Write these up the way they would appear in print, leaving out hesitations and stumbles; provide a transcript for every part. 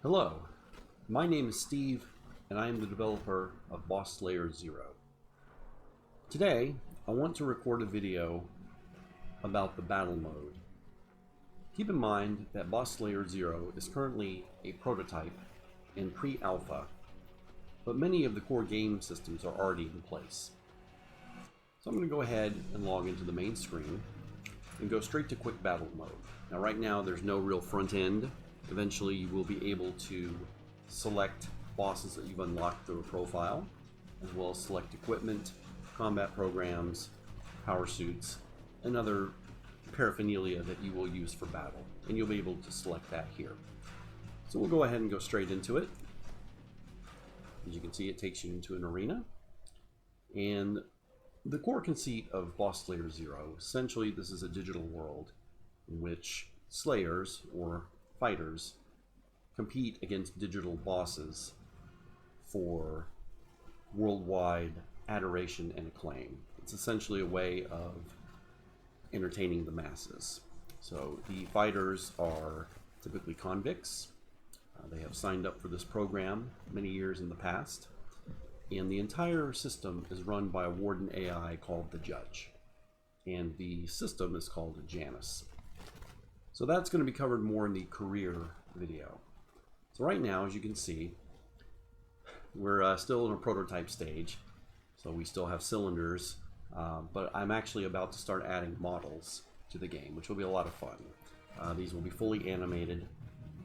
Hello, my name is Steve, and I am the developer of Boss Slayer Zero. Today, I want to record a video about the battle mode. Keep in mind that Boss Slayer Zero is currently a prototype and pre-alpha, but many of the core game systems are already in place. So I'm going to go ahead and log into the main screen and go straight to quick battle mode. Now right now there's no real front end. Eventually you will be able to select bosses that you've unlocked through a profile, as well as select equipment, combat programs, power suits, and other paraphernalia that you will use for battle. And you'll be able to select that here. So we'll go ahead and go straight into it. As you can see, it takes you into an arena. And the core conceit of Boss Slayer Zero, essentially this is a digital world in which slayers, or fighters, compete against digital bosses for worldwide adoration and acclaim. It's essentially a way of entertaining the masses. So the fighters are typically convicts. They have signed up for this program many years in the past, and the entire system is run by a warden AI called the Judge, and the system is called Janus. So that's going to be covered more in the career video. So right now, as you can see, we're still in a prototype stage, so we still have cylinders, but I'm actually about to start adding models to the game, which will be a lot of fun. These will be fully animated,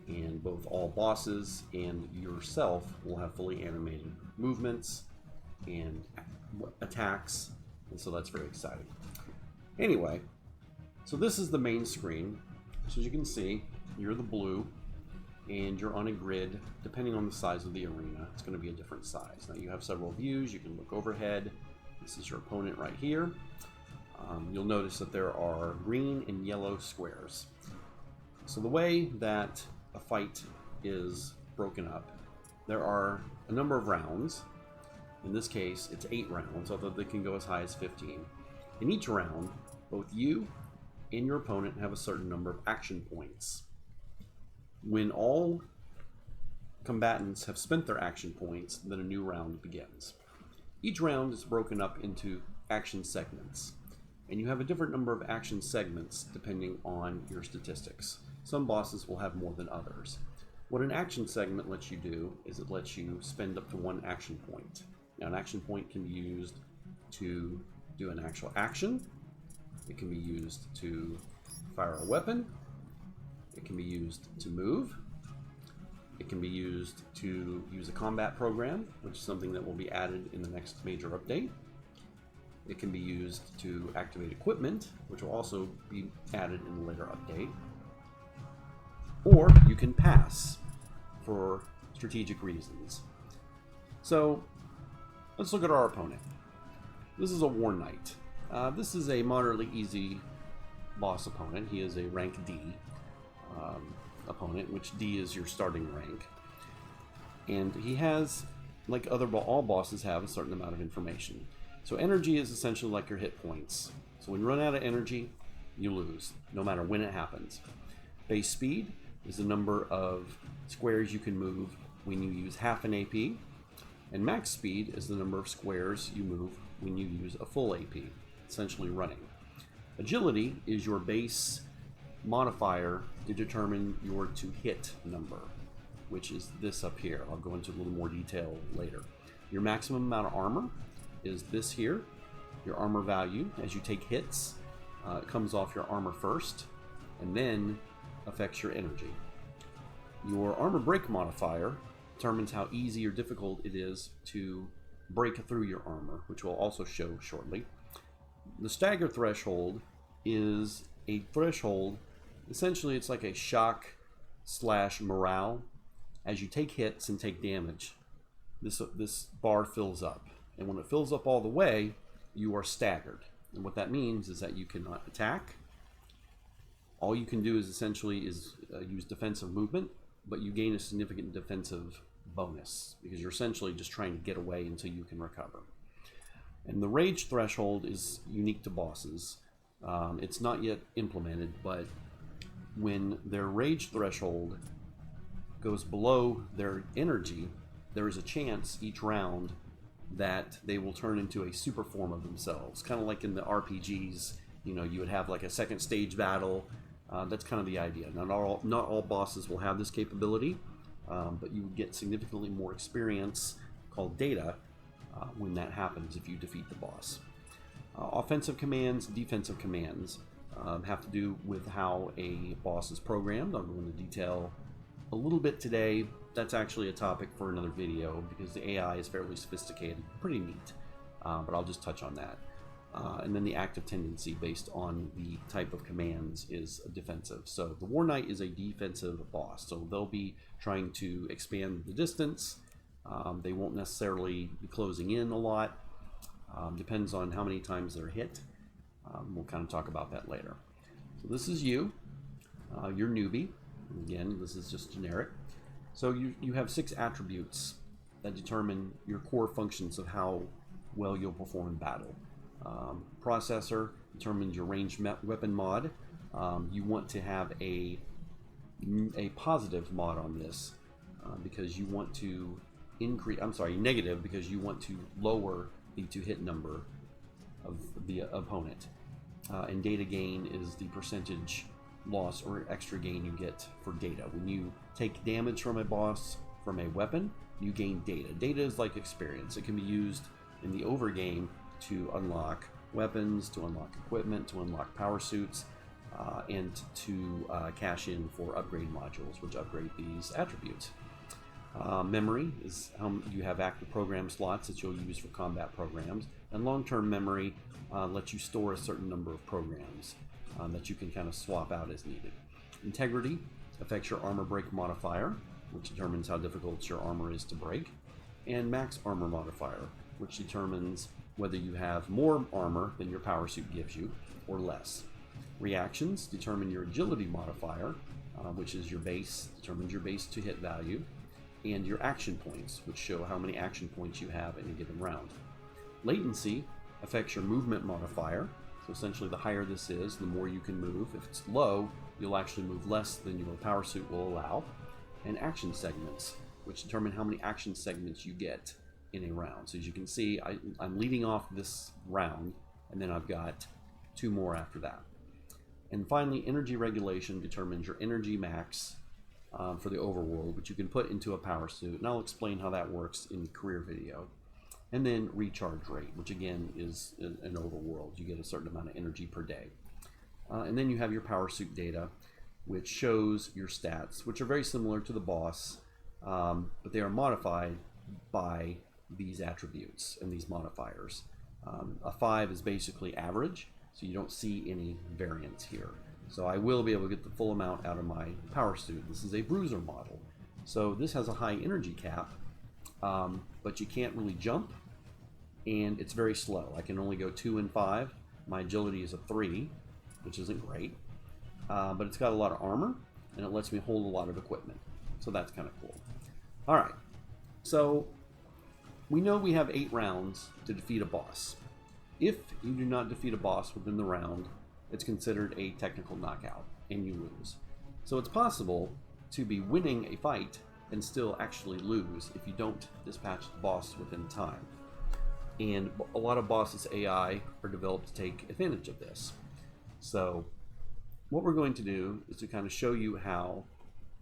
and both all bosses and yourself will have fully animated movements and attacks, and so that's very exciting. Anyway, so this is the main screen. So as you can see, you're the blue, and you're on a grid. Depending on the size of the arena, it's going to be a different size. Now you have several views. You can look overhead. This is your opponent right here. You'll notice that there are green and yellow squares. So the way that a fight is broken up, there are a number of rounds. In this case, it's 8 rounds, although they can go as high as 15. In each round, both you and your opponent have a certain number of action points. When all combatants have spent their action points, then a new round begins. Each round is broken up into action segments, and you have a different number of action segments depending on your statistics. Some bosses will have more than others. What an action segment lets you do is it lets you spend up to 1 action point. Now an action point can be used to do an actual action. It can be used to fire a weapon. It can be used to move. It can be used to use a combat program, which is something that will be added in the next major update. It can be used to activate equipment, which will also be added in a later update. Or you can pass for strategic reasons. So let's look at our opponent. This is a War Knight. This is a moderately easy boss opponent. He is a rank D opponent, which D is your starting rank. And he has, like all bosses have, a certain amount of information. So energy is essentially like your hit points. So when you run out of energy, you lose, no matter when it happens. Base speed is the number of squares you can move when you use half an AP. And max speed is the number of squares you move when you use a full AP, essentially running. Agility is your base modifier to determine your to hit number, which is this up here. I'll go into a little more detail later. Your maximum amount of armor is this here. Your armor value, as you take hits, it comes off your armor first, and then affects your energy. Your armor break modifier determines how easy or difficult it is to break through your armor, which we'll also show shortly. The stagger threshold is a threshold. Essentially, it's like a shock / morale. As you take hits and take damage, this bar fills up. And when it fills up all the way, you are staggered. And what that means is that you cannot attack. All you can do is essentially use defensive movement, but you gain a significant defensive bonus because you're essentially just trying to get away until you can recover. And the rage threshold is unique to bosses. It's not yet implemented, but when their rage threshold goes below their energy, there is a chance each round that they will turn into a super form of themselves. Kind of like in the RPGs, you know, you would have like a second stage battle. That's kind of the idea. Not all bosses will have this capability, but you would get significantly more experience, called data, when that happens if you defeat the boss. Offensive commands, defensive commands have to do with how a boss is programmed. I'm going to detail a little bit today. That's actually a topic for another video because the AI is fairly sophisticated, pretty neat, but I'll just touch on that. And then the active tendency based on the type of commands is defensive. So the War Knight is a defensive boss, so they'll be trying to expand the distance. They won't necessarily be closing in a lot. Depends on how many times they're hit. We'll kind of talk about that later. So this is you. You're newbie. Again, this is just generic. So you have 6 attributes that determine your core functions of how well you'll perform in battle. Processor determines your ranged weapon mod. You want to have a positive mod on this because you want to negative because you want to lower the to-hit number of the opponent. And data gain is the percentage loss or extra gain you get for data. When you take damage from a boss from a weapon, you gain data. Data is like experience. It can be used in the overgame to unlock weapons, to unlock equipment, to unlock power suits, and to cash in for upgrade modules, which upgrade these attributes. Memory is how you have active program slots that you'll use for combat programs, and long-term memory lets you store a certain number of programs that you can kind of swap out as needed. Integrity affects your armor break modifier, which determines how difficult your armor is to break, and max armor modifier, which determines whether you have more armor than your power suit gives you or less. Reactions determine your agility modifier, which is your base, determines your base to hit value, and your action points, which show how many action points you have in a given round. Latency affects your movement modifier. So essentially, the higher this is, the more you can move. If it's low, you'll actually move less than your power suit will allow. And action segments, which determine how many action segments you get in a round. So as you can see, I'm leading off this round, and then I've got 2 more after that. And finally, energy regulation determines your energy max for the overworld, which you can put into a power suit. And I'll explain how that works in the career video. And then recharge rate, which again is an overworld. You get a certain amount of energy per day. And then you have your power suit data, which shows your stats, which are very similar to the boss, but they are modified by these attributes and these modifiers. A 5 is basically average, so you don't see any variance here. So I will be able to get the full amount out of my power suit. This is a bruiser model. So this has a high energy cap, but you can't really jump, and it's very slow. I can only go 2 and 5. My agility is a 3, which isn't great, but it's got a lot of armor, and it lets me hold a lot of equipment. So that's kind of cool. All right, so we know we have 8 rounds to defeat a boss. If you do not defeat a boss within the round, it's considered a technical knockout, and you lose. So it's possible to be winning a fight and still actually lose if you don't dispatch the boss within time. And a lot of bosses AI are developed to take advantage of this. So what we're going to do is to kind of show you how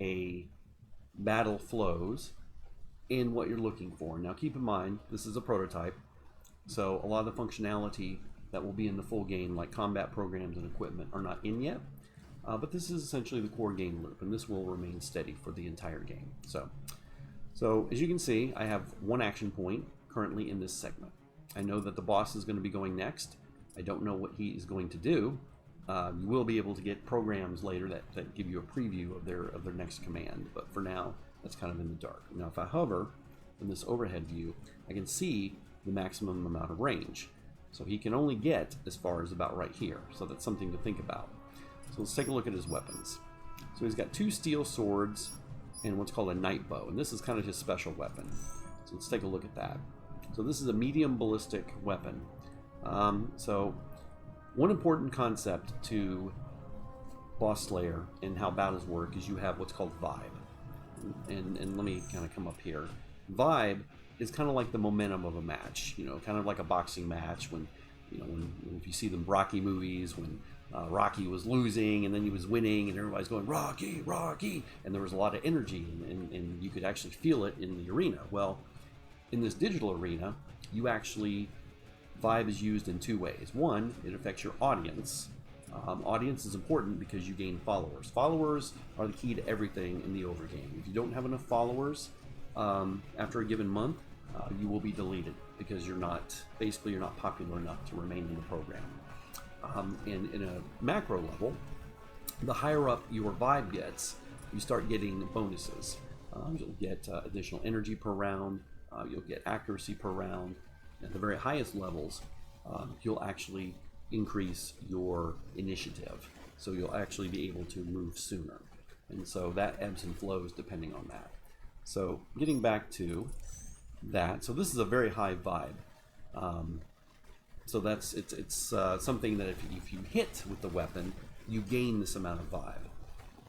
a battle flows and what you're looking for. Now keep in mind, this is a prototype, so a lot of the functionality that will be in the full game, like combat programs and equipment, are not in yet. But this is essentially the core game loop, and this will remain steady for the entire game. So as you can see, I have 1 action point currently in this segment. I know that the boss is going to be going next. I don't know what he is going to do. You will be able to get programs later that give you a preview of their next command, but for now, that's kind of in the dark. Now if I hover in this overhead view, I can see the maximum amount of range. So he can only get as far as about right here, so that's something to think about. So let's take a look at his weapons. So he's got 2 steel swords and what's called a night bow, and this is kind of his special weapon. So let's take a look at that. So this is a medium ballistic weapon. So one important concept to Boss Slayer and how battles work is you have what's called vibe. and let me kind of come up here. Vibe is kind of like the momentum of a match, you know, kind of like a boxing match when, you know, when if you see the Rocky movies, when Rocky was losing and then he was winning and everybody's going, Rocky, Rocky, and there was a lot of energy and you could actually feel it in the arena. Well, in this digital arena, you actually, vibe is used in two ways. One, it affects your audience. Audience is important because you gain followers. Followers are the key to everything in the overgame. If you don't have enough followers after a given month, you will be deleted because you're not popular enough to remain in the program. And in a macro level, the higher up your vibe gets, you start getting bonuses. You'll get additional energy per round, you'll get accuracy per round. At the very highest levels, you'll actually increase your initiative. So you'll actually be able to move sooner. And so that ebbs and flows depending on that. So getting back to that, so this is a very high vibe. So that's it's something that if you hit with the weapon, you gain this amount of vibe.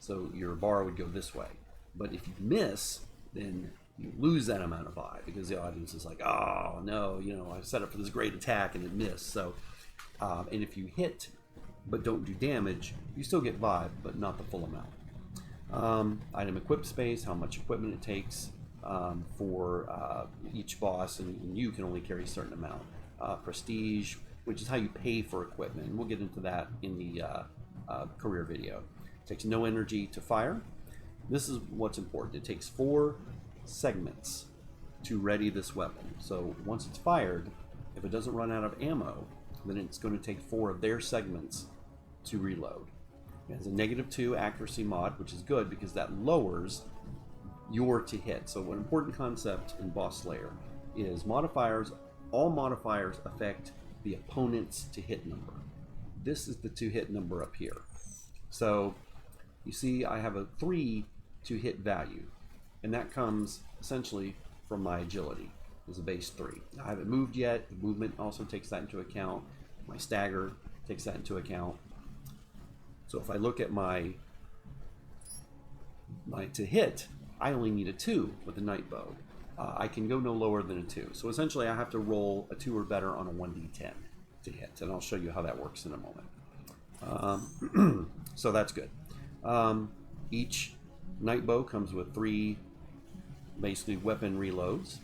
So your bar would go this way. But if you miss, then you lose that amount of vibe because the audience is like, oh no, you know, I set up for this great attack and it missed. So, and if you hit but don't do damage, you still get vibe, but not the full amount. Item equip space, how much equipment it takes for each boss, and you can only carry a certain amount. Prestige, which is how you pay for equipment. And we'll get into that in the career video. It takes no energy to fire. This is what's important. It takes 4 segments to ready this weapon. So once it's fired, if it doesn't run out of ammo, then it's going to take 4 of their segments to reload. It has a -2 accuracy mod, which is good because that lowers your to hit. So an important concept in Boss Slayer is modifiers. All modifiers affect the opponent's to hit number. This is the to hit number up here. So you see I have a 3 to hit value, and that comes essentially from my agility as a base 3. I haven't moved yet. The movement also takes that into account. My stagger takes that into account. So if I look at my to hit, I only need a 2 with the night bow. I can go no lower than a 2. So essentially I have to roll a 2 or better on a 1d10 to hit, and I'll show you how that works in a moment. So that's good. Each night bow comes with 3 basically weapon reloads.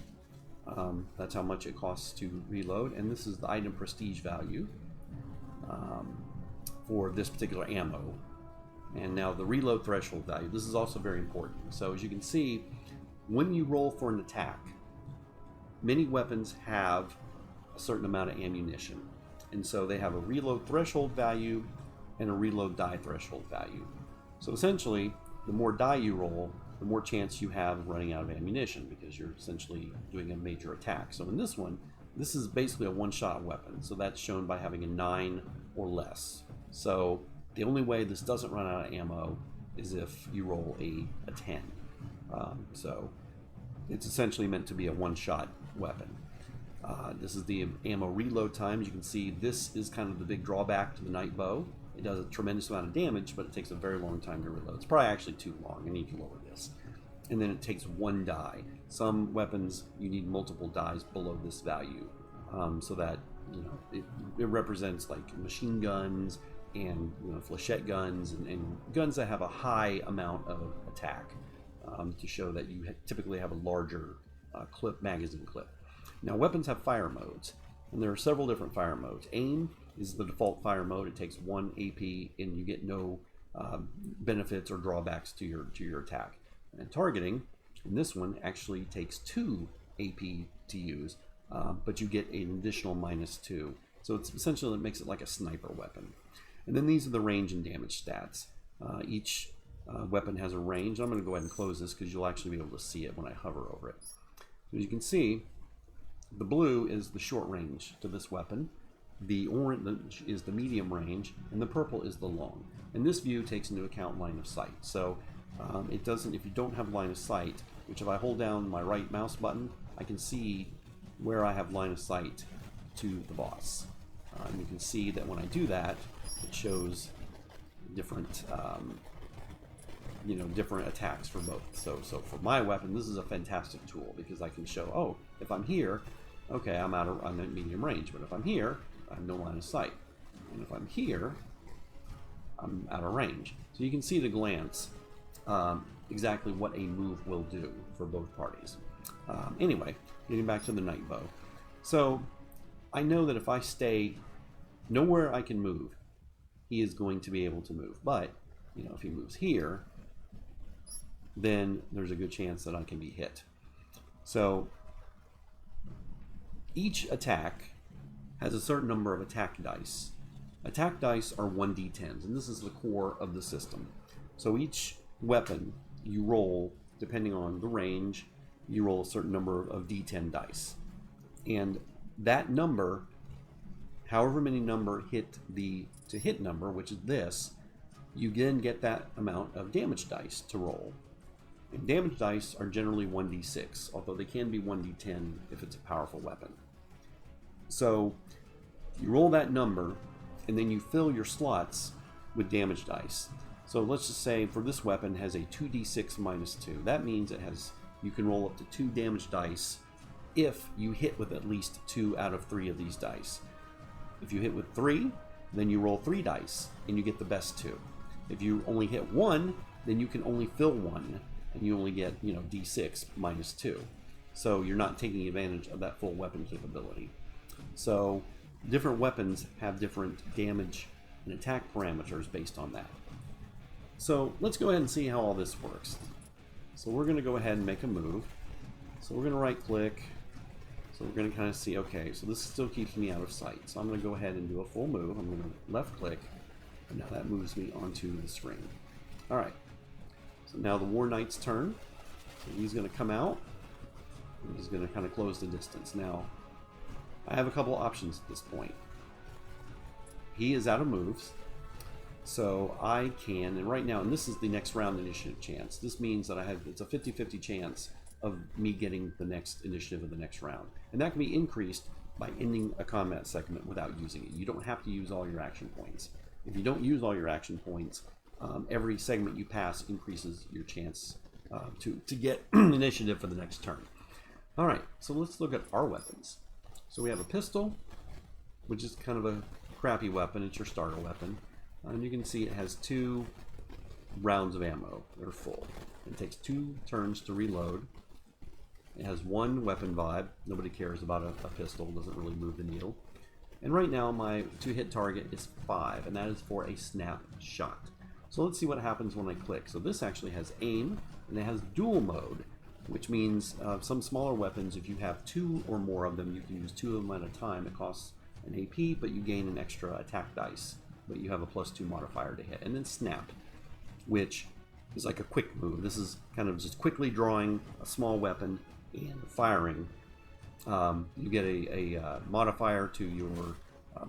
That's how much it costs to reload, and this is the item prestige value for this particular ammo. And now the reload threshold value, this is also very important. So as you can see, when you roll for an attack, many weapons have a certain amount of ammunition, and so they have a reload threshold value and a reload die threshold value. So essentially, the more die you roll, the more chance you have of running out of ammunition because you're essentially doing a major attack. So in this one, this is basically a one-shot weapon, so that's shown by having a 9 or less. So the only way this doesn't run out of ammo is if you roll a 10. So it's essentially meant to be a one-shot weapon. This is the ammo reload time. As you can see, this is kind of the big drawback to the night bow. It does a tremendous amount of damage, but it takes a very long time to reload. It's probably actually too long. I need to lower this. And then it takes 1 die. Some weapons, you need multiple dies below this value, so that, you know, it represents like machine guns and, you know, flechette guns and guns that have a high amount of attack, to show that you typically have a larger magazine clip. Now weapons have fire modes, and there are several different fire modes. Aim is the default fire mode. It takes 1 AP and you get no benefits or drawbacks to your attack. And targeting, in this one, actually takes 2 AP to use, but you get an additional -2. So it's essentially, it makes it like a sniper weapon. And then these are the range and damage stats. Each weapon has a range. I'm going to go ahead and close this because you'll actually be able to see it when I hover over it. So as you can see, the blue is the short range to this weapon. The orange is the medium range, and the purple is the long. And this view takes into account line of sight. So it doesn't, if you don't have line of sight, which if I hold down my right mouse button, I can see where I have line of sight to the boss. And you can see that when I do that, it shows different different attacks for both. So for my weapon, this is a fantastic tool because I can show, oh, if I'm here, okay, I'm at medium range, but if I'm here, I have no line of sight, and if I'm here, I'm out of range. So you can see at a glance exactly what a move will do for both parties. Anyway, getting back to the night bow. So I know that if I stay nowhere I can move, he is going to be able to move. But if he moves here, then there's a good chance that I can be hit. So each attack has a certain number of attack dice. Attack dice are 1d10s, and this is the core of the system. So each weapon you roll, depending on the range, you roll a certain number of d10 dice. And that number, however many number hit the to hit number, which is this, you then get that amount of damage dice to roll. And damage dice are generally 1d6, although they can be 1d10 if it's a powerful weapon. So you roll that number, and then you fill your slots with damage dice. So let's just say for this weapon has a 2d6 minus 2. That means you can roll up to 2 damage dice if you hit with at least 2 out of 3 of these dice. If you hit with 3, then you roll 3 dice and you get the best 2. If you only hit 1, then you can only fill 1 and you only get d6 minus 2. So you're not taking advantage of that full weapon capability. So different weapons have different damage and attack parameters based on that. So let's go ahead and see how all this works. So we're going to go ahead and make a move. So we're going to right click. So we're going to kind of see, okay, so this still keeps me out of sight. So I'm going to go ahead and do a full move. I'm going to left click, and now that moves me onto the screen. All right. So now the War Knight's turn. So he's going to come out. And he's going to kind of close the distance. Now, I have a couple options at this point. He is out of moves, so I can, and right now, and this is the next round initiative chance. This means that it's a 50-50 chance of me getting the next initiative of the next round. And that can be increased by ending a combat segment without using it. You don't have to use all your action points. If you don't use all your action points, every segment you pass increases your chance to get initiative for the next turn. All right, so let's look at our weapons. So we have a pistol, which is kind of a crappy weapon. It's your starter weapon. And you can see it has 2 rounds of ammo. They're full. It takes 2 turns to reload. It has 1 weapon vibe. Nobody cares about a pistol. It doesn't really move the needle. And right now my to-hit target is 5, and that is for a snap shot. So let's see what happens when I click. So this actually has aim, and it has dual mode, which means some smaller weapons, if you have 2 or more of them, you can use 2 of them at a time. It costs an AP, but you gain an extra attack dice, but you have a +2 modifier to hit. And then snap, which is like a quick move. This is kind of just quickly drawing a small weapon and firing. You get a modifier to your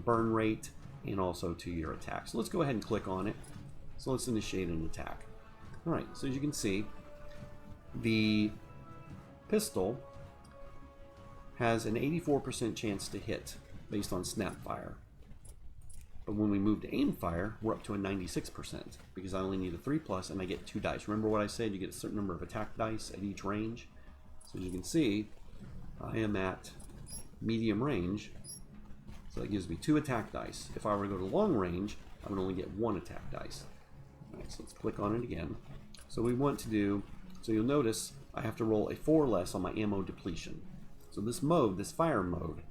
burn rate and also to your attack. So let's go ahead and click on it. So let's initiate an attack. All right, so as you can see, the pistol has an 84% chance to hit based on snap fire. But when we move to aim fire, we're up to a 96% because I only need a 3+ and I get 2 dice. Remember what I said? You get a certain number of attack dice at each range. So as you can see, I am at medium range, so that gives me 2 attack dice. If I were to go to long range, I would only get 1 attack dice. All right, so let's click on it again. So we want to do, so you'll notice I have to roll a 4 less on my ammo depletion. So this mode, this fire mode,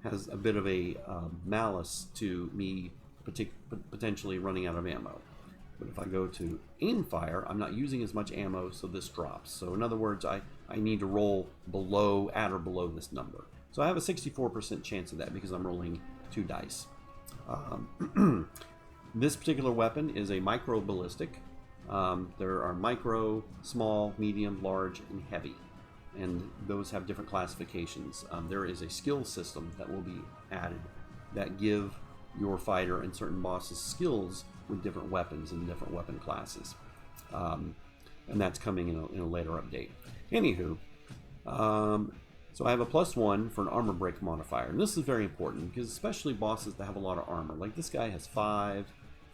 has a bit of a malice to me potentially running out of ammo. But if I go to aim fire, I'm not using as much ammo, so this drops. So in other words, I need to roll at or below this number. So I have a 64% chance of that because I'm rolling 2 dice. This particular weapon is a micro ballistic. There are micro, small, medium, large, and heavy. And those have different classifications. There is a skill system that will be added that give your fighter and certain bosses skills with different weapons and different weapon classes. And that's coming in a later update. Anywho, so I have a +1 for an armor break modifier. And this is very important because especially bosses that have a lot of armor. Like this guy has 5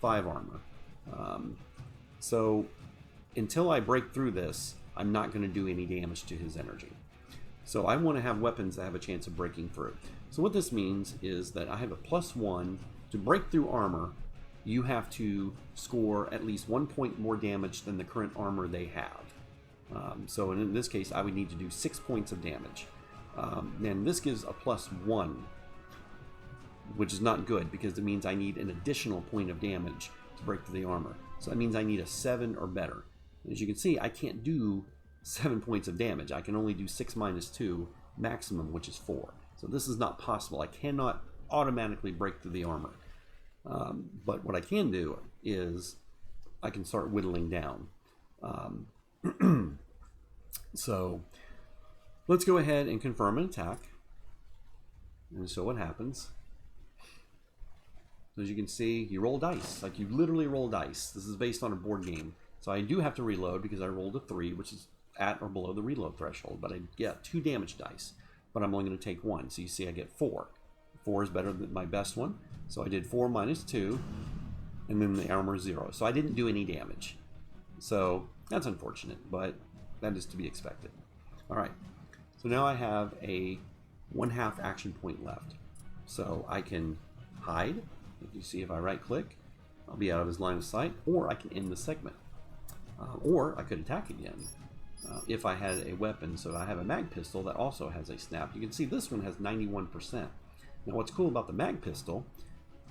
armor. So until I break through this, I'm not going to do any damage to his energy. So I want to have weapons that have a chance of breaking through. So what this means is that I have a +1 to break through armor. You have to score at least 1 point more damage than the current armor they have. So in this case, I would need to do 6 points of damage. And this gives a +1, which is not good because it means I need an additional point of damage to break through the armor. So that means I need a 7 or better. As you can see, I can't do 7 points of damage. I can only do 6 minus 2 maximum, which is 4. So this is not possible. I cannot automatically break through the armor. But what I can do is I can start whittling down. So let's go ahead and confirm an attack and show what happens. So as you can see, you roll dice. Like, you literally roll dice. This is based on a board game. So I do have to reload because I rolled a 3, which is at or below the reload threshold. But I get 2 damage dice. But I'm only going to take 1. So you see I get 4. 4 is better than my best one. So I did 4 minus 2. And then the armor is 0. So I didn't do any damage. So that's unfortunate, but that is to be expected. Alright. So now I have a 1/2 action point left. So I can hide. If you see, if I right click, I'll be out of his line of sight, or I can end the segment. Or I could attack again if I had a weapon. So I have a mag pistol that also has a snap. You can see this one has 91%. Now what's cool about the mag pistol,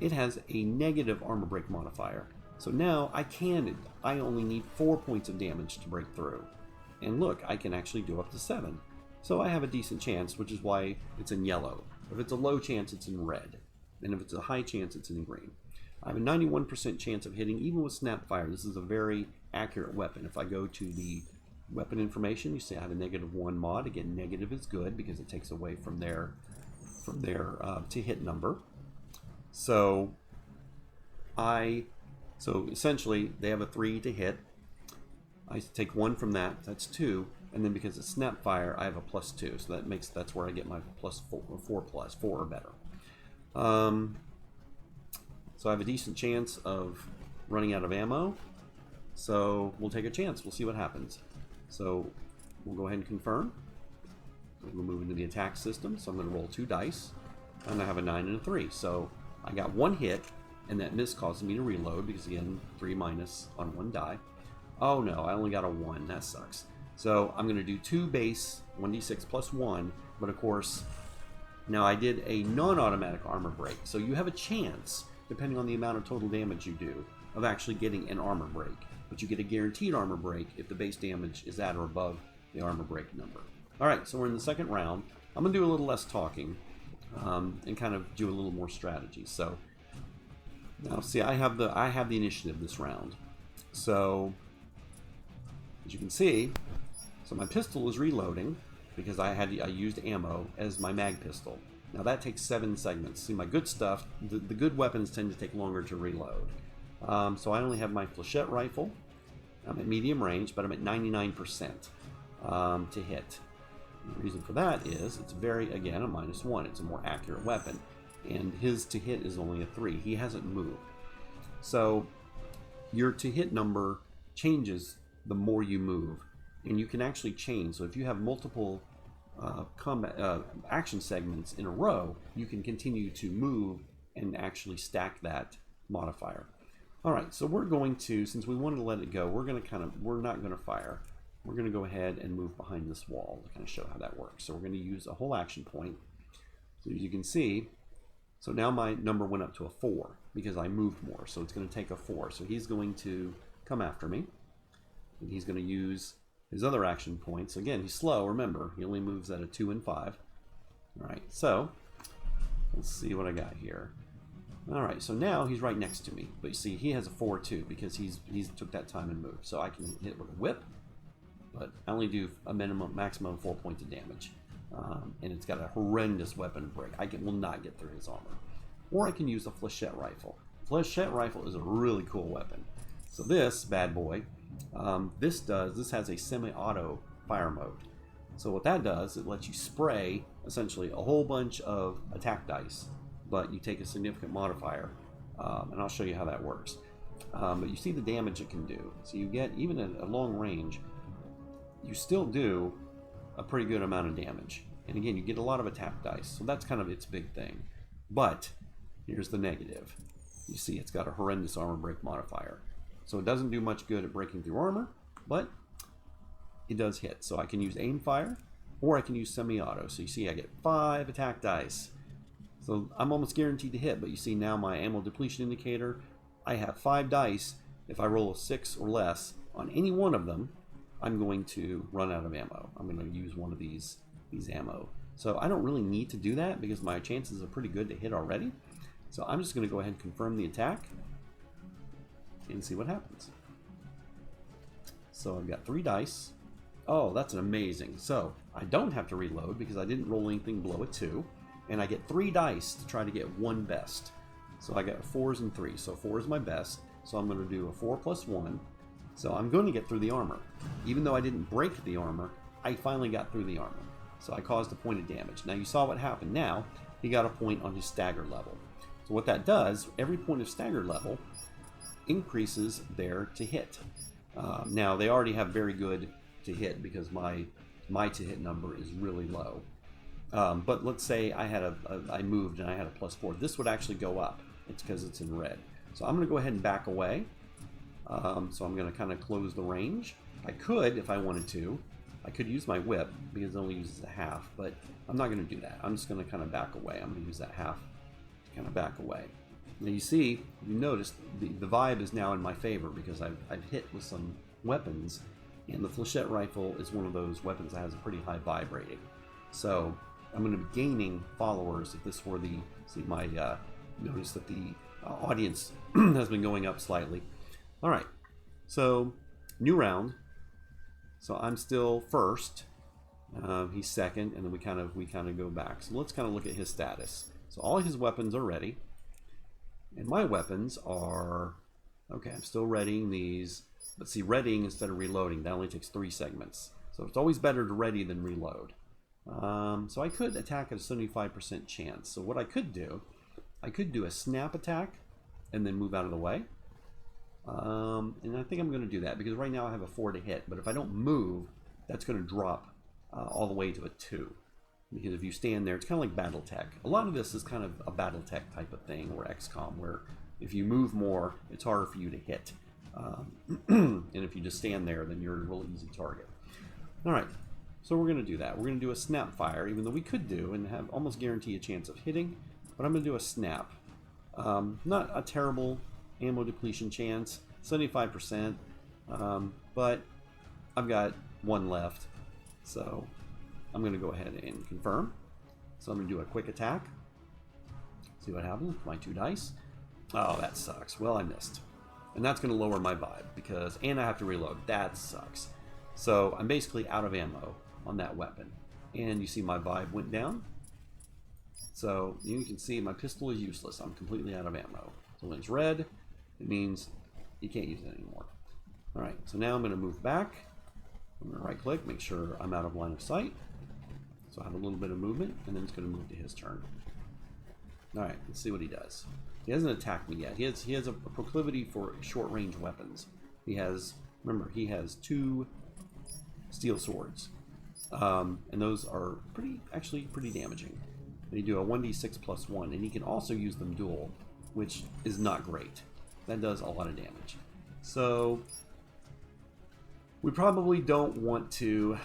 it has a negative armor break modifier. So now I only need 4 points of damage to break through. And look, I can actually do up to 7. So I have a decent chance, which is why it's in yellow. If it's a low chance, it's in red. And if it's a high chance, it's in green. I have a 91% chance of hitting, even with snap fire. This is a very accurate weapon. If I go to the weapon information, you see I have a -1 mod. Again, negative is good because it takes away from their to hit number. So essentially they have a 3 to hit. I take 1 from that, that's 2, and then because it's snap fire, I have a +2, so that's where I get my +4 or better. So I have a decent chance of running out of ammo. So we'll take a chance. We'll see what happens. So we'll go ahead and confirm. We'll move into the attack system. So I'm going to roll 2 dice, and I have a 9 and a 3. So I got 1 hit, and that miss causes me to reload because again, 3 minus on 1 die. Oh no, I only got a 1. That sucks. So I'm going to do 2 base 1d6 plus 1, but of course, now I did a non-automatic armor break. So you have a chance, depending on the amount of total damage you do, of actually getting an armor break. But you get a guaranteed armor break if the base damage is at or above the armor break number. Alright, so we're in the second round. I'm going to do a little less talking and kind of do a little more strategy. So now see, I have the initiative this round. So as you can see, so my pistol is reloading because I used ammo as my mag pistol. Now that takes 7 segments. See, my good stuff, the good weapons tend to take longer to reload. So I only have my flechette rifle. I'm at medium range, but I'm at 99% to hit. The reason for that is it's again, a -1. It's a more accurate weapon. And his to hit is only a 3. He hasn't moved. So your to hit number changes the more you move. And you can actually change. So if you have multiple combat action segments in a row, you can continue to move and actually stack that modifier. Alright, so we're going to, since we wanted to let it go, we're not going to fire. We're going to go ahead and move behind this wall to kind of show how that works. So we're going to use a whole action point. So as you can see, so now my number went up to a 4 because I moved more. So it's going to take a 4. So he's going to come after me. And he's going to use his other action points. Again, he's slow, remember. He only moves at a 2 and 5. Alright, so let's see what I got here. Alright, so now he's right next to me. But you see, he has a 4 too because he's took that time and moved. So I can hit with a whip, but I only do a maximum 4 points of damage. And it's got a horrendous weapon break. I will not get through his armor. Or I can use a flechette rifle. Flechette rifle is a really cool weapon. So this bad boy, this has a semi-auto fire mode. So what that does, it lets you spray essentially a whole bunch of attack dice, but you take a significant modifier, and I'll show you how that works. But you see the damage it can do. So you get, even at a long range, you still do a pretty good amount of damage. And again, you get a lot of attack dice, so that's kind of its big thing. But here's the negative. You see it's got a horrendous armor break modifier. So it doesn't do much good at breaking through armor, but it does hit. So I can use aim fire, or I can use semi-auto. So you see I get 5 attack dice. So I'm almost guaranteed to hit, but you see now my ammo depletion indicator, I have 5 dice. If I roll a 6 or less on any one of them, I'm going to run out of ammo. I'm going to use one of these ammo. So I don't really need to do that because my chances are pretty good to hit already. So I'm just going to go ahead and confirm the attack and see what happens. So I've got 3 dice. Oh, that's amazing. So I don't have to reload because I didn't roll anything below a 2. And I get 3 dice to try to get 1 best. So I got 4s and 3. So 4 is my best. So I'm going to do a 4 plus 1. So I'm going to get through the armor. Even though I didn't break the armor, I finally got through the armor. So I caused a point of damage. Now you saw what happened. Now he got a point on his stagger level. So what that does, every point of stagger level increases their to hit. Now they already have very good to hit because my to hit number is really low. But let's say I moved and I had a +4. This would actually go up. It's because it's in red. So I'm going to go ahead and back away. So I'm going to kind of close the range. I could, if I wanted to, I could use my whip because it only uses a half, but I'm not going to do that. I'm just going to kind of back away. I'm going to use that half to kind of back away. Now you see, you notice the vibe is now in my favor because I've hit with some weapons, and the flechette rifle is one of those weapons that has a pretty high vibe rating. So I'm going to be gaining followers if this were the, see my, notice that the audience has been going up slightly. All right, so new round. So I'm still first. He's second, and then we kind of go back. So let's kind of look at his status. So all his weapons are ready, and my weapons are okay. I'm still readying these. But see, readying instead of reloading, that only takes 3 segments. So it's always better to ready than reload. So I could attack at a 75% chance. So what I could do a snap attack and then move out of the way. And I think I'm going to do that because right now I have a 4 to hit. But if I don't move, that's going to drop all the way to a 2. Because if you stand there, it's kind of like Battletech. A lot of this is kind of a Battletech type of thing, or XCOM, where if you move more, it's harder for you to hit. And if you just stand there, then you're a real easy target. All right, so we're going to do that. We're going to do a snap fire, even though we could do and have almost guarantee a chance of hitting. But I'm going to do a snap. Not a terrible ammo depletion chance, 75%, but I've got 1 left, so I'm going to go ahead and confirm. So I'm going to do a quick attack, see what happens with my 2 dice. Oh, that sucks. Well, I missed, and that's going to lower my vibe because, and I have to reload. That sucks. So I'm basically out of ammo on that weapon, and you see my vibe went down. So you can see my pistol is useless. I'm completely out of ammo. So when it's red, it means you can't use it anymore. All right, so now I'm going to move back. I'm going to right click, make sure I'm out of line of sight. So I have a little bit of movement, and then it's going to move to his turn. All right, let's see what he does. He hasn't attacked me yet. He has a proclivity for short range weapons. He has, remember, he has 2 steel swords, and those are actually pretty damaging. They do a 1d6 plus 1, and he can also use them dual, which is not great. That does a lot of damage. So we probably don't want to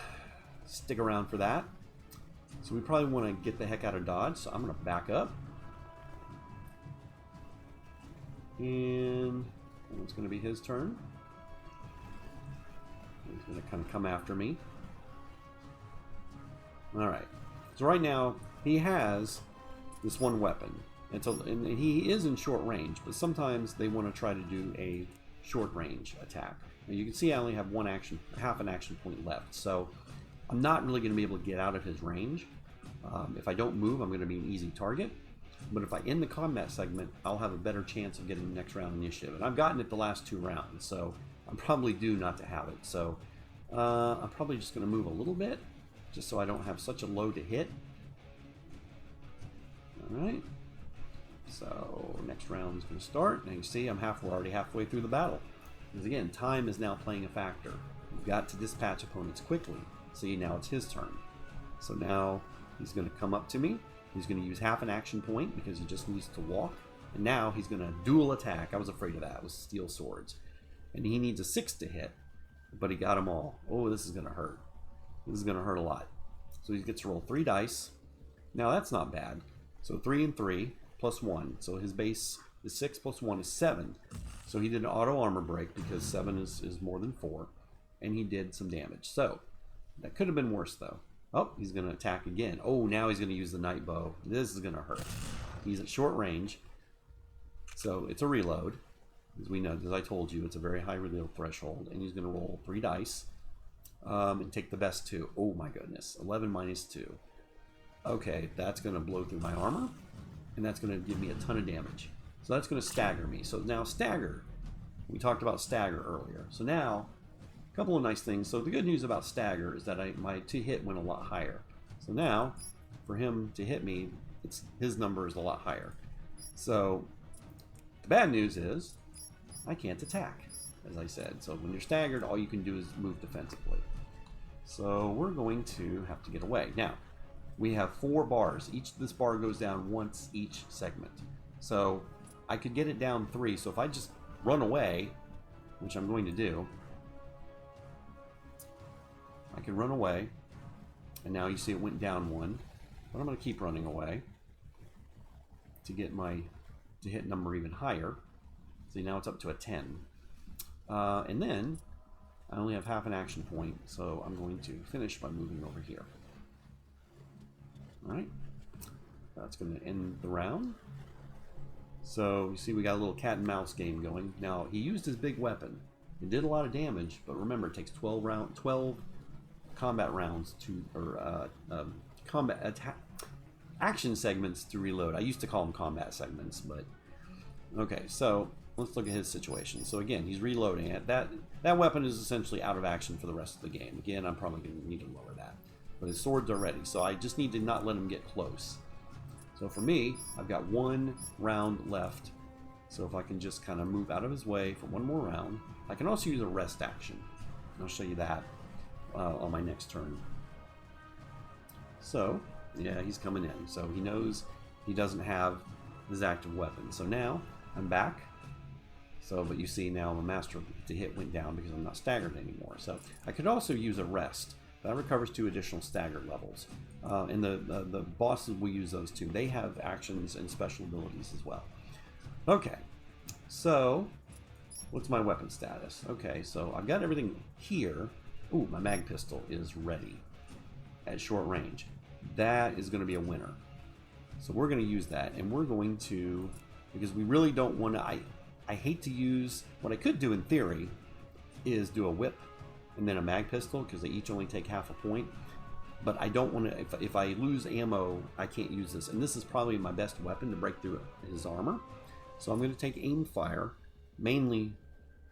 stick around for that. So we probably want to get the heck out of Dodge. So I'm going to back up. And it's going to be his turn. He's going to kind of come after me. All right. So right now, he has this 1 weapon. And he is in short range, but sometimes they want to try to do a short range attack. Now you can see I only have half an action point left, so I'm not really going to be able to get out of his range. If I don't move, I'm going to be an easy target. But if I end the combat segment, I'll have a better chance of getting the next round initiative. And I've gotten it the last 2 rounds, so I'm probably due not to have it. So I'm probably just going to move a little bit, just so I don't have such a low to hit. All right. So next round is going to start, and you see we're already halfway through the battle. Because again, time is now playing a factor. You've got to dispatch opponents quickly. See, now it's his turn. So now he's going to come up to me. He's going to use half an action point because he just needs to walk. And now he's going to dual attack. I was afraid of that. It was steel swords. And he needs a 6 to hit, but he got them all. Oh, this is going to hurt. This is going to hurt a lot. So he gets to roll 3 dice. Now that's not bad. So 3 and 3 plus 1. So his base is 6 plus 1 is 7. So he did an auto armor break because 7 is more than 4. And he did some damage. So that could have been worse though. Oh, he's going to attack again. Oh, now he's going to use the night bow. This is going to hurt. He's at short range. So it's a reload. As we know, as I told you, it's a very high reload threshold. And he's going to roll 3 dice. And take the best 2. Oh my goodness. 11 minus 2. Okay, that's going to blow through my armor. And that's going to give me a ton of damage. So that's going to stagger me. So now stagger. We talked about stagger earlier. So now, a couple of nice things. So the good news about stagger is that my to hit went a lot higher. So now, for him to hit me, his number is a lot higher. So the bad news is I can't attack, as I said. So when you're staggered, all you can do is move defensively. So we're going to have to get away. Now, we have 4 bars. This bar goes down once each segment. So I could get it down 3. So if I just run away, which I'm going to do, I can run away. And now you see it went down 1. But I'm going to keep running away to get my to hit number even higher. See, now it's up to a 10. And then I only have half an action point, so I'm going to finish by moving over here. Alright, that's going to end the round. So you see we got a little cat and mouse game going. Now he used his big weapon. It did a lot of damage, but remember it takes 12 combat rounds combat attack action segments to reload. I used to call them combat segments, but okay. So let's look at his situation. So again, he's reloading it. That weapon is essentially out of action for the rest of the game. Again, I'm probably going to need to lower that. But his swords are ready, so I just need to not let him get close. So for me, I've got 1 round left. So if I can just kind of move out of his way for 1 more round. I can also use a rest action. I'll show you that on my next turn. So, yeah, he's coming in. So he knows he doesn't have his active weapon. So now, I'm back. So, but you see now my master to hit went down because I'm not staggered anymore. So I could also use a rest. That recovers 2 additional stagger levels. And the bosses will use those too. They have actions and special abilities as well. Okay, so what's my weapon status? Okay, so I've got everything here. Ooh, my mag pistol is ready at short range. That is going to be a winner. So we're going to use that, and we're going to, because we really don't want to, I hate to use, what I could do in theory is do a whip and then a mag pistol, because they each only take half a point. But I don't want to, if I lose ammo, I can't use this. And this is probably my best weapon to break through his armor. So I'm going to take aim fire, mainly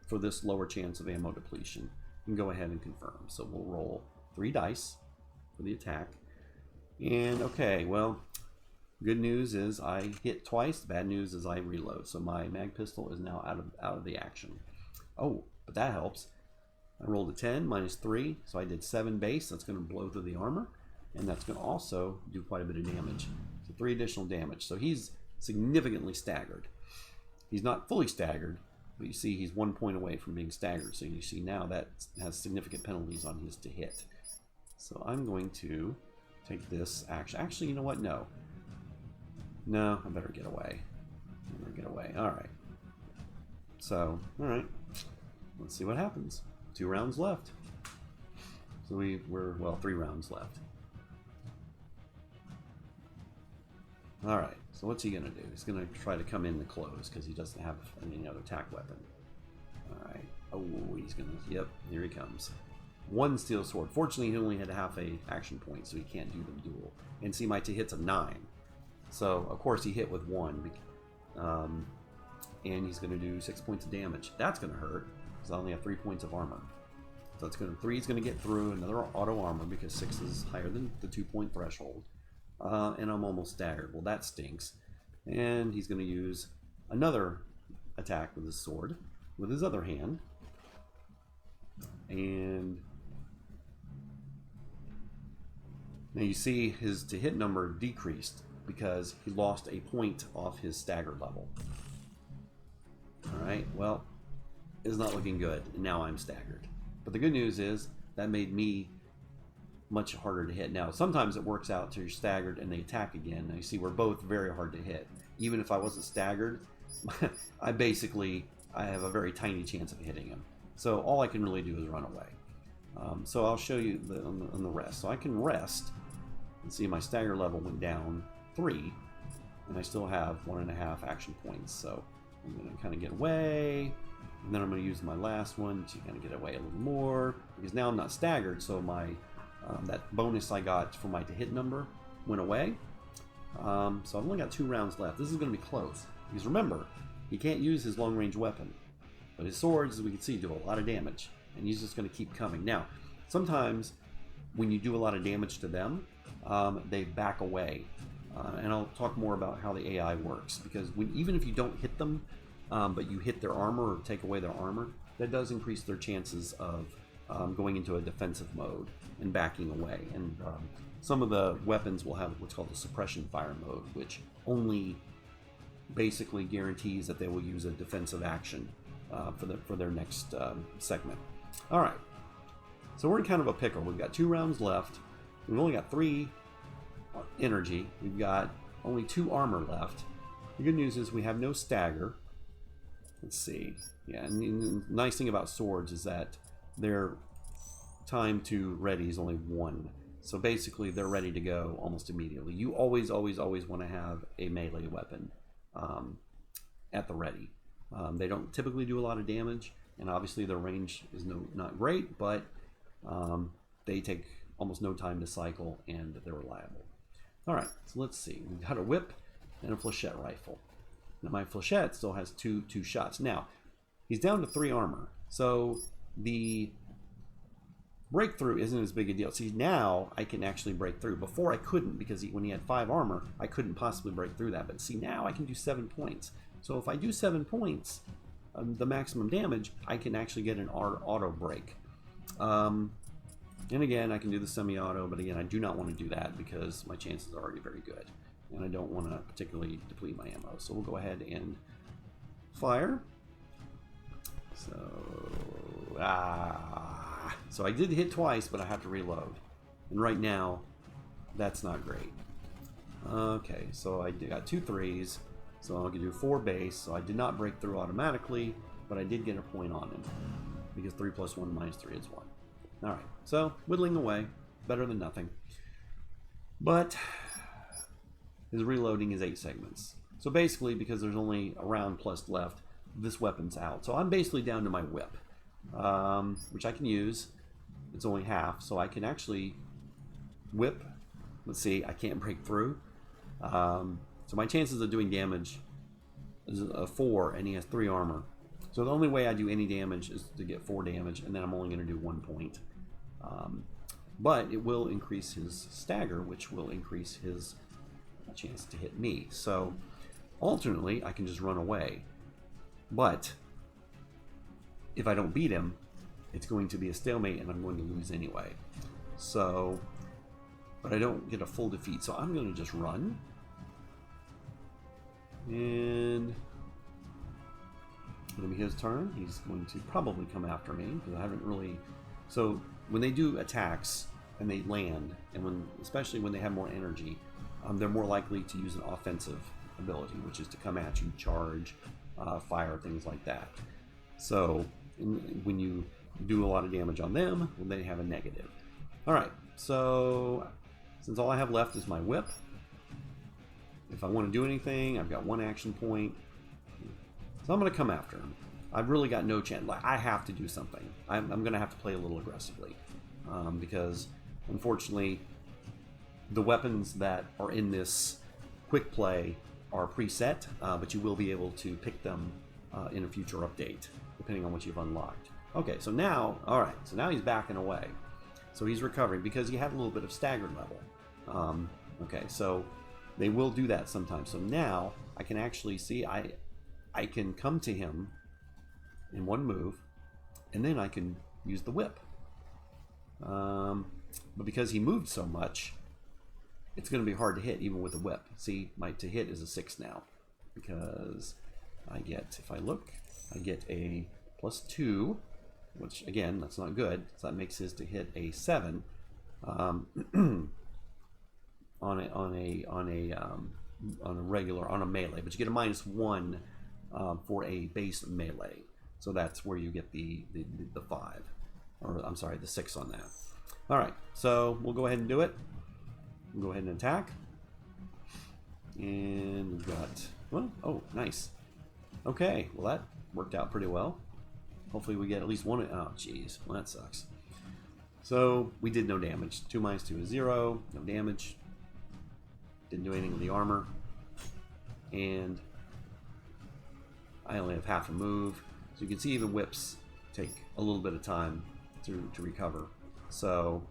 for this lower chance of ammo depletion. And go ahead and confirm. So we'll roll 3 dice for the attack. And okay, well, good news is I hit twice. Bad news is I reload. So my mag pistol is now out of the action. Oh, but that helps. I rolled a 10 minus 3, so I did 7 base. That's going to blow through the armor, and that's going to also do quite a bit of damage. So 3 additional damage. So he's significantly staggered. He's not fully staggered, but you see he's 1 point away from being staggered. So you see now that has significant penalties on his to hit. So I'm going to take this action. Actually, you know what? No. No, I better get away. I better get away. All right. So, all right. Let's see what happens. 2 rounds left. So we're, well, 3 rounds left. Alright, so what's he going to do? He's going to try to come in the close because he doesn't have any other attack weapon. Alright. Oh, he's going to, yep, here he comes. 1 steel sword. Fortunately, he only had half a action point, so he can't do them dual. And see, my to hit's a 9. So, of course, he hit with 1. And he's going to do 6 points of damage. That's going to hurt. I only have 3 points of armor. So it's going to, 3 is going to get through another auto armor because 6 is higher than the 2 point threshold. And I'm almost staggered. Well, that stinks. And he's going to use another attack with his sword, with his other hand. And now you see his to hit number decreased because he lost a point off his stagger level. Alright, well, it's not looking good, and now I'm staggered. But the good news is that made me much harder to hit. Now, sometimes it works out to you're staggered and they attack again. Now you see we're both very hard to hit. Even if I wasn't staggered, I have a very tiny chance of hitting him. So all I can really do is run away. So I'll show you on the rest. So I can rest and see my stagger level went down 3, and I still have 1.5 action points. So I'm going to kind of get away, and then I'm going to use my last one to kind of get away a little more, because now I'm not staggered, so my that bonus I got for my to hit number went away. So I've only got 2 rounds left. This is going to be close, because remember, he can't use his long range weapon, but his swords, as we can see, do a lot of damage, and he's just going to keep coming. Now, sometimes when you do a lot of damage to them, they back away. And I'll talk more about how the AI works, because even if you don't hit them, but you hit their armor or take away their armor, that does increase their chances of going into a defensive mode and backing away. And some of the weapons will have what's called a suppression fire mode, which only basically guarantees that they will use a defensive action for their next segment. All right, so we're in kind of a pickle. We've got 2 rounds left. We've only got 3 energy. We've got only 2 armor left. The good news is we have no stagger. Let's see. Yeah, and the nice thing about swords is that their time to ready is only 1. So basically they're ready to go almost immediately. You always want to have a melee weapon at the ready. They don't typically do a lot of damage, and obviously their range is not great, but they take almost no time to cycle, and they're reliable. All right, so let's see. We've got a whip and a flechette rifle. Now my flechette still has two shots. Now he's down to 3 armor, so the breakthrough isn't as big a deal. See, now I can actually break through. Before I couldn't, because when he had 5 armor, I couldn't possibly break through that. But see, now I can do 7 points. So if I do 7 points, the maximum damage, I can actually get an auto break. And again, I can do the semi-auto, but again, I do not want to do that because my chances are already very good. And I don't want to particularly deplete my ammo. So we'll go ahead and fire. So I did hit twice, but I have to reload. And right now, that's not great. Okay, so I got 2 3s. So I can do 4 base. So I did not break through automatically, but I did get a point on him. Because 3 plus 1 minus 3 is 1. Alright, so whittling away. Better than nothing. But his reloading is 8 segments. So basically, because there's only a round plus left, this weapon's out. So I'm basically down to my whip, which I can use. It's only half, so I can actually whip. Let's see, I can't break through. So my chances of doing damage is a 4, and he has 3 armor. So the only way I do any damage is to get 4 damage, and then I'm only going to do 1 point. But it will increase his stagger, which will increase his chance to hit me. So alternately, I can just run away. But if I don't beat him, it's going to be a stalemate, and I'm going to lose anyway. So, but I don't get a full defeat, so I'm going to just run. And it'll be his turn. He's going to probably come after me, because I haven't really... So when they do attacks and they land, and especially when they have more energy, they're more likely to use an offensive ability, which is to come at you, charge, fire, things like that. So when you do a lot of damage on them, well, they have a negative. Alright, so since all I have left is my whip, if I want to do anything, I've got 1 action point. So I'm going to come after him. I've really got no chance. Like, I have to do something. I'm going to have to play a little aggressively. Because, unfortunately, the weapons that are in this quick play are preset, but you will be able to pick them in a future update, depending on what you've unlocked. Okay, so now, alright, so now he's backing away. So he's recovering because he had a little bit of staggered level. Okay, so They will do that sometimes. So now I can actually see I can come to him in one move, and then I can use the whip. But because he moved so much, it's going to be hard to hit even with the whip. See, my to hit is a 6 now, because I get, if I look, I get a +2, which again, that's not good. So that makes his to hit a 7 on a melee, but you get a -1 for a base melee. So that's where you get the 5, or I'm sorry, the 6 on that. All right, so we'll go ahead and do it. We'll go ahead and attack. And we've got, well, oh, nice. Okay, well that worked out pretty well. Hopefully we get at least one. Oh, jeez, well that sucks. So we did no damage. 2 - 2 is 0. No damage. Didn't do anything with the armor. And I only have half a move. So you can see even whips take a little bit of time to recover. So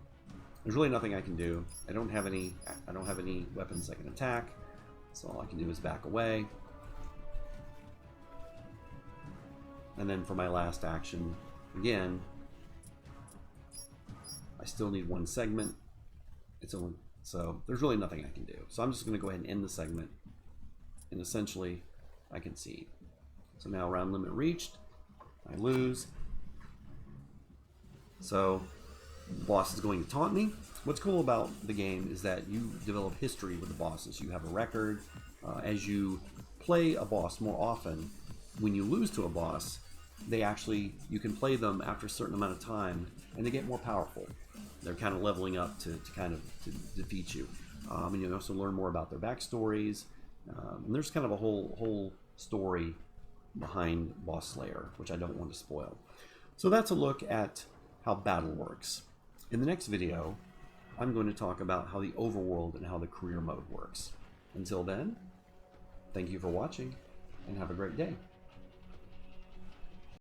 there's really nothing I can do. I don't have any weapons that can attack. So all I can do is back away. And then for my last action, again, I still need 1 segment. It's only, so there's really nothing I can do. So I'm just going to go ahead and end the segment, and essentially I concede. So now round limit reached. I lose. So the boss is going to taunt me. What's cool about the game is that you develop history with the bosses. You have a record. As you play a boss more often, when you lose to a boss, you can play them after a certain amount of time, and they get more powerful. They're kind of leveling up to defeat you. And you also learn more about their backstories. And there's kind of a whole story behind Boss Slayer, which I don't want to spoil. So that's a look at how battle works. In the next video, I'm going to talk about how the overworld and how the career mode works. Until then, thank you for watching, and have a great day.